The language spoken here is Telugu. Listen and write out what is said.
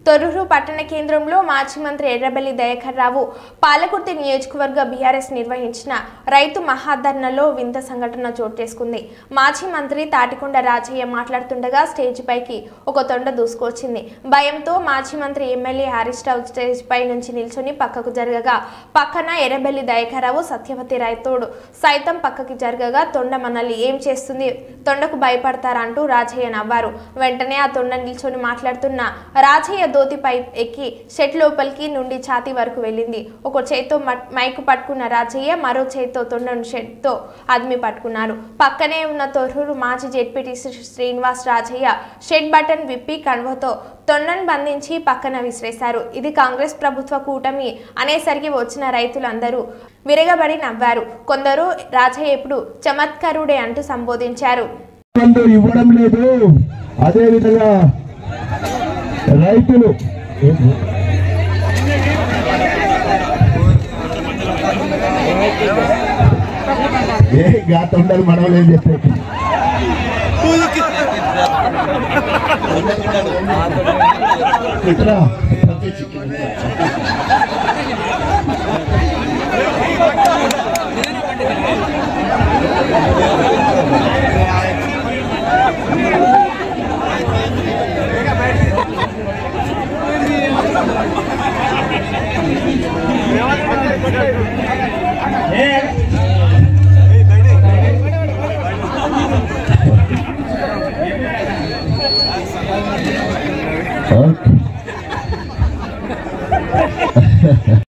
తొర్రూరు పట్టణ కేంద్రంలో మాజీ మంత్రి ఎర్రబెల్లి దయాకర్ రావు పాలకుర్తి నియోజకవర్గ బీఆర్ఎస్ నిర్వహించిన రైతు మహాధర్నాలో వింత సంఘటన చోటు చేసుకుంది. మాజీ మంత్రి తాటికొండ రాజయ్య మాట్లాడుతుండగా స్టేజ్ పైకి ఒక తొండ దూసుకొచ్చింది. భయంతో మాజీ మంత్రి ఎమ్మెల్యే హరీష్ రావు స్టేజ్ పై నుంచి నిల్చొని పక్కకు జరగగా పక్కన ఎర్రబెల్లి దయాకర్ రావు సత్యవతి రైతోడు సైతం పక్కకి జరగగా తొండ మనల్ని ఏం చేస్తుంది, తొండకు భయపడతారా అంటూ రాజయ్య నవ్వారు. వెంటనే ఆ తొండ నిల్చొని మాట్లాడుతున్న రాజయ్య దోతిపై ఎక్కి షెడ్ లోపలికి నుండి ఛాతీ వరకు వెళ్ళింది. ఒక చేత్తో మైకు పట్టుకున్న రాజయ్య మరో చేత్తో తొండను షెడ్తో అదిమి పట్టుకున్నారు. పక్కనే ఉన్న తొర్రూరు మాజీ ZPTC Srinivas Rajaiah shed button విప్పి కన్వతో తొండను బంధించి పక్కన విసిరేశారు. ఇది కాంగ్రెస్ ప్రభుత్వ కూటమి అనేసరికి వచ్చిన రైతులందరూ విరగబడి నవ్వారు. కొందరు రాజయ్య ఎప్పుడు చమత్కారుడే అంటూ సంబోధించారు. ఇవ్వడం లేదు. అదే విధంగా రైతులు గాతుండలు మనవలేం చెప్పే ఇట్లా